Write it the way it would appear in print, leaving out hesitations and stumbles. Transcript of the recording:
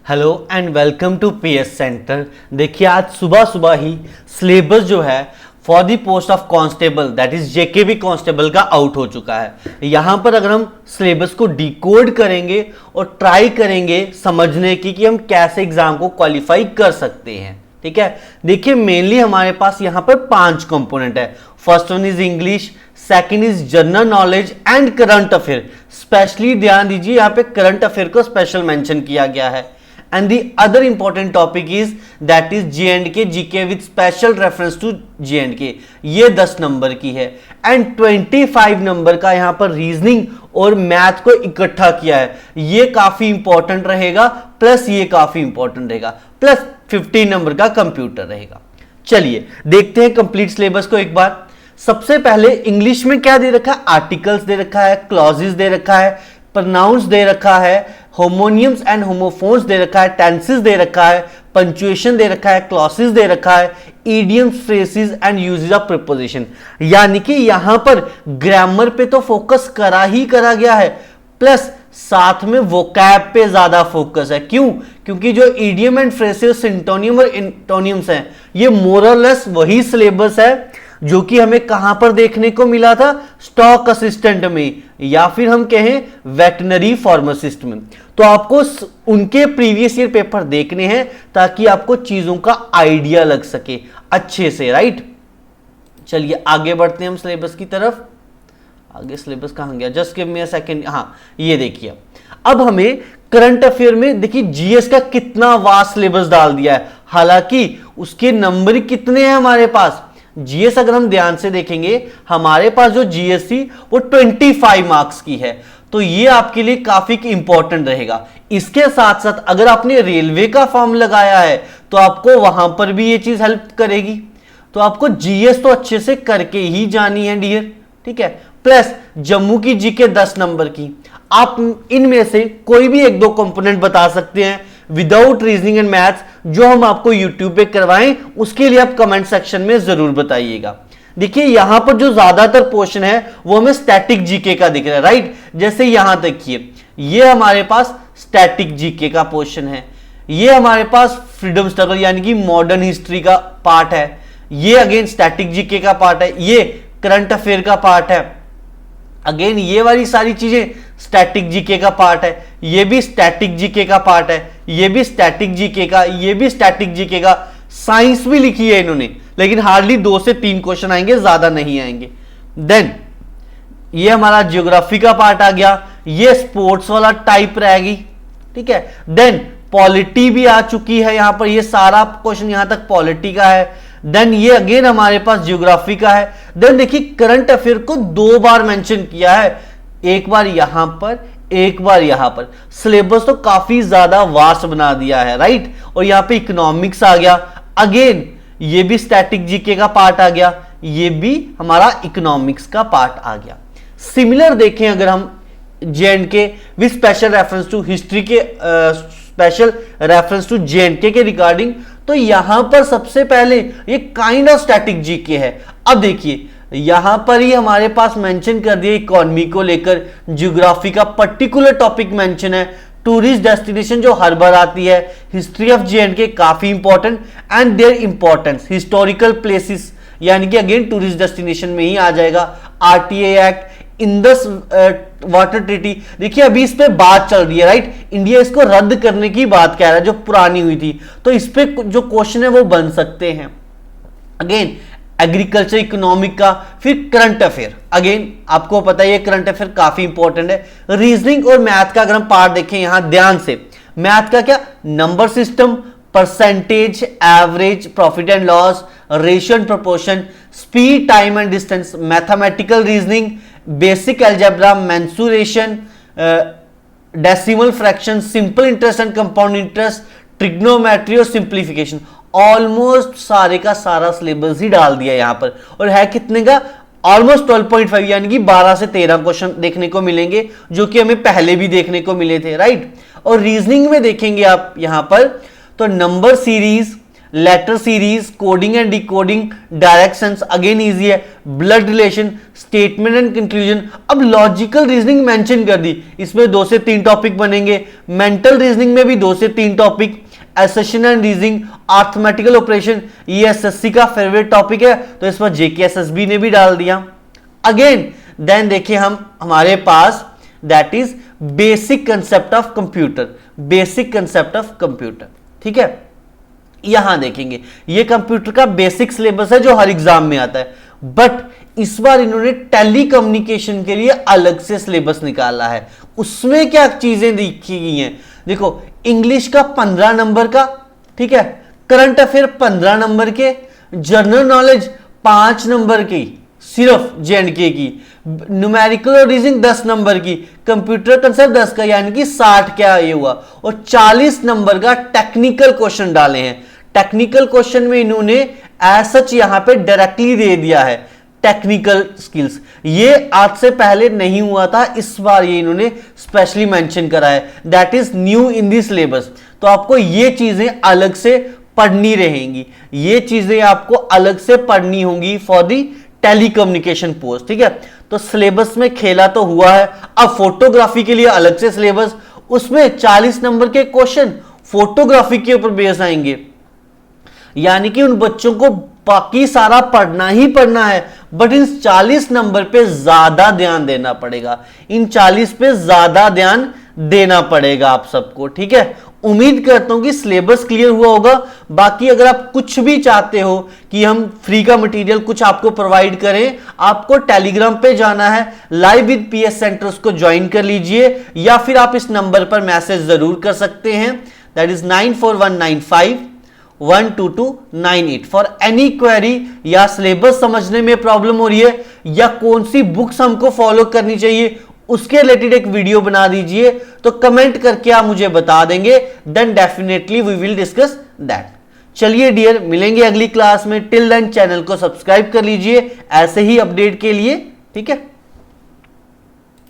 Hello and welcome to PS centre. देखिए आज सुबह सुबह ही सिलेबस जो है for the post of constable that is JKB constable का आउट हो चुका है। यहाँ पर अगर हम सिलेबस को डिकोड करेंगे और ट्राई करेंगे समझने की कि हम कैसे एग्जाम को क्वालिफाई कर सकते हैं, ठीक है। देखिए मेनली हमारे पास यहाँ पर 5 कंपोनेंट है। First one is English, second is general knowledge and current affair. Specially ध्यान दीजिए यहाँ पे करंट अफेयर को स्पेशल मेंशन किया गया है। And the other important topic is that is J&K GK with special reference to J&K। ये 10 number की है एंड 25 नंबर का यहाँ पर रीजनिंग और मैथ को इकट्ठा किया है। ये काफी इंपॉर्टेंट रहेगा, प्लस ये काफी इंपॉर्टेंट रहेगा, प्लस 15 नंबर का कंप्यूटर रहेगा। चलिए देखते हैं कंप्लीट सिलेबस को एक बार। सबसे पहले इंग्लिश में क्या दे रखा है, आर्टिकल्स दे रखा है, क्लॉजेस दे रखा है, प्रोनाउंस दे रखा है, होमोनियम्स एंड होमोफोन्स दे रखा है, टेंसेस दे रखा है, पंक्चुएशन दे रखा है, क्लॉसेस दे रखा है, idioms, phrases and uses of preposition. यानी कि यहां पर ग्रामर पे तो फोकस करा ही करा गया है, प्लस साथ में वोकैब पे ज्यादा फोकस है। क्यों? क्योंकि जो इडियम एंड फ्रेजेस, सिंटोनियम और इंटोनियम्स हैं, ये मोर और लेस वही सिलेबस है जो कि हमें कहां पर देखने को मिला था, स्टॉक असिस्टेंट में या फिर हम कहें वेटनरी फार्मासिस्ट में। तो आपको उनके प्रीवियस ईयर पेपर देखने हैं ताकि आपको चीजों का आइडिया लग सके अच्छे से, राइट। चलिए आगे बढ़ते हैं हम सिलेबस की तरफ। आगे सिलेबस कहां गया, just give me a second. हाँ ये देखिए, अब हमें करंट अफेयर में देखिए जीएस का कितना वास्ट सिलेबस डाल दिया है। हालांकि उसके नंबर कितने हैं हमारे पास, जीएस अगर हम ध्यान से देखेंगे हमारे पास जो जीएस थी वो 25 मार्क्स की है, तो ये आपके लिए काफी इंपॉर्टेंट रहेगा। इसके साथ साथ अगर आपने रेलवे का फॉर्म लगाया है तो आपको वहां पर भी ये चीज हेल्प करेगी। तो आपको जीएस तो अच्छे से करके ही जानी है डियर, ठीक है। प्लस जम्मू की जीके 10 नंबर की। आप इनमें से कोई भी 1-2 कंपोनेंट बता सकते हैं विदाउट रीजनिंग एंड मैथ्स, जो हम आपको यूट्यूब पे करवाएं, उसके लिए आप कमेंट सेक्शन में जरूर बताइएगा। देखिए यहां पर जो ज्यादातर पोर्शन है वो हमें स्टैटिक जीके का दिख रहा है, राइट। जैसे यहां देखिए, ये हमारे पास स्टैटिक जीके का पोर्शन है, ये हमारे पास फ्रीडम स्ट्रगल यानी कि मॉडर्न हिस्ट्री का पार्ट है, ये अगेन स्टैटिक जीके का पार्ट है, ये करंट अफेयर का पार्ट है, अगेन ये वाली सारी चीजें स्टैटिक जीके का पार्ट है, ये भी स्टैटिक जीके का पार्ट है, ये भी स्टैटिक जीके का, ये भी स्टैटिक जीके का। साइंस भी लिखी है इन्होंने, लेकिन हार्डली 2 से 3 क्वेश्चन आएंगे, ज्यादा नहीं आएंगे। देन ये हमारा ज्योग्राफी का पार्ट आ गया, ये स्पोर्ट्स वाला टाइप रहेगी, ठीक है। देन पॉलिटी भी आ चुकी है यहां पर, ये सारा क्वेश्चन यहां तक पॉलिटी का है। देन ये अगेन हमारे पास ज्योग्राफी का है। देन देखिए करंट अफेयर को 2 बार मेंशन किया है, एक बार यहां पर, एक बार यहां पर। सिलेबस तो काफी ज्यादा वास्ट बना दिया है, राइट। और यहां पे इकोनॉमिक्स आ गया, अगेन ये भी स्टैटिक जीके का पार्ट आ गया, ये भी हमारा इकोनॉमिक्स का पार्ट आ गया। सिमिलर देखें अगर हम J&K with special reference to history के स्पेशल रेफरेंस टू J&K के रिगार्डिंग, तो यहां पर सबसे पहले ये काइंड ऑफ स्टैटिक जीके है। अब देखिए यहां पर ही हमारे पास मेंशन कर दिया इकोनॉमी को लेकर, ज्योग्राफी का पर्टिकुलर टॉपिक मेंशन है, टूरिस्ट डेस्टिनेशन जो हर बार आती है, हिस्ट्री ऑफ J&K काफी important and their importance, historical places यानी कि अगेन टूरिस्ट डेस्टिनेशन में ही आ जाएगा, RTA act, Indus water treaty. देखिए अभी इस पे बात चल रही है, राइट। इंडिया इसको रद्द करने की बात कह रहा है जो पुरानी हुई थी, तो इस पे जो क्वेश्चन है वो बन सकते हैं। अगेन एग्रीकल्चर इकोनॉमिक का, फिर करंट अफेयर, अगेन आपको पता है ये करंट अफेयर काफी इंपॉर्टेंट है। रीजनिंग और मैथ का अगर हम पार्ट देखें यहां ध्यान से, मैथ का क्या, number system, percentage, average, profit and loss, ratio and proportion, speed, time and distance, mathematical reasoning, basic algebra, mensuration, decimal fraction, simple interest and compound interest, trigonometry और सिंप्लीफिकेशन। ऑलमोस्ट सारे का सारा सिलेबस ही डाल दिया यहां पर, और है कितने का, ऑलमोस्ट 12.5 यानी कि 12 से 13 क्वेश्चन देखने को मिलेंगे, जो कि हमें पहले भी देखने को मिले थे, राइट। और रीजनिंग में देखेंगे आप यहां पर, तो number series, letter series, coding and decoding, directions again easy है, blood relation, statement and conclusion. अब लॉजिकल रीजनिंग मेंशन कर दी, इसमें 2 से 3 टॉपिक बनेंगे। मेंटल रीजनिंग में भी 2 से 3 topic, assertion and reasoning, arithmetical operation, ये एसएससी का फेवरेट टॉपिक है तो इस पर जेकेएसएसबी ने भी डाल दिया। अगेन देन देखिए हमारे पास that is basic concept of computer, basic concept of computer, ठीक है। यहां देखेंगे ये कंप्यूटर का बेसिक सिलेबस है जो हर एग्जाम में आता है, बट इस बार इन्होंने टेली कम्युनिकेशन के लिए अलग से सिलेबस निकाला है। उसमें क्या चीजें लिखी गई हैं देखो, इंग्लिश का 15 नंबर का, ठीक है, करंट अफेयर 15 नंबर के, जनरल नॉलेज 5 नंबर की सिर्फ जेएंडके की, न्यूमेरिकल और रीजनिंग 10 नंबर की, कंप्यूटर कंसेप्ट 10 का, यानी कि 60 क्या ये हुआ, और 40 नंबर का टेक्निकल क्वेश्चन डाले हैं। टेक्निकल क्वेश्चन में इन्होंने एज सच यहां पे डायरेक्टली दे दिया है टेक्निकल स्किल्स, ये आज से पहले नहीं हुआ था, इस बार ये इन्होंने स्पेशली मेंशन करा है, that is new in the syllabus. तो आपको ये चीजें अलग से पढ़नी रहेंगी, ये चीजें आपको अलग से पढ़नी होंगी फॉर दी टेलीकम्युनिकेशन पोस्ट, ठीक है। तो सिलेबस में खेला तो हुआ है, अब फोटोग्राफी के लिए अलग से सिलेबस, उसमें 40 नंबर के क्वेश्चन फोटोग्राफी के ऊपर बेस आएंगे, यानी कि उन बच्चों को बाकी सारा पढ़ना ही पढ़ना है, बट इन 40 नंबर पे ज्यादा ध्यान देना पड़ेगा, इन 40 पे ज्यादा ध्यान देना पड़ेगा आप सबको, ठीक है। उम्मीद करता हूं कि सिलेबस क्लियर हुआ होगा। बाकी अगर आप कुछ भी चाहते हो कि हम फ्री का मटेरियल कुछ आपको प्रोवाइड करें, आपको टेलीग्राम पे जाना है, लाइव विद पीएस सेंटर, उसको ज्वाइन कर लीजिए, या फिर आप इस नंबर पर मैसेज जरूर कर सकते हैं, that is 9419512298 for any query, या सिलेबस समझने में प्रॉब्लम हो रही है, या कौन सी बुक्स हमको फॉलो करनी चाहिए उसके रिलेटेड एक वीडियो बना दीजिए, तो कमेंट करके आप मुझे बता देंगे, then definitely we will discuss that. चलिए डियर, मिलेंगे अगली क्लास में, टिल देन चैनल को सब्सक्राइब कर लीजिए ऐसे ही अपडेट के लिए, ठीक है।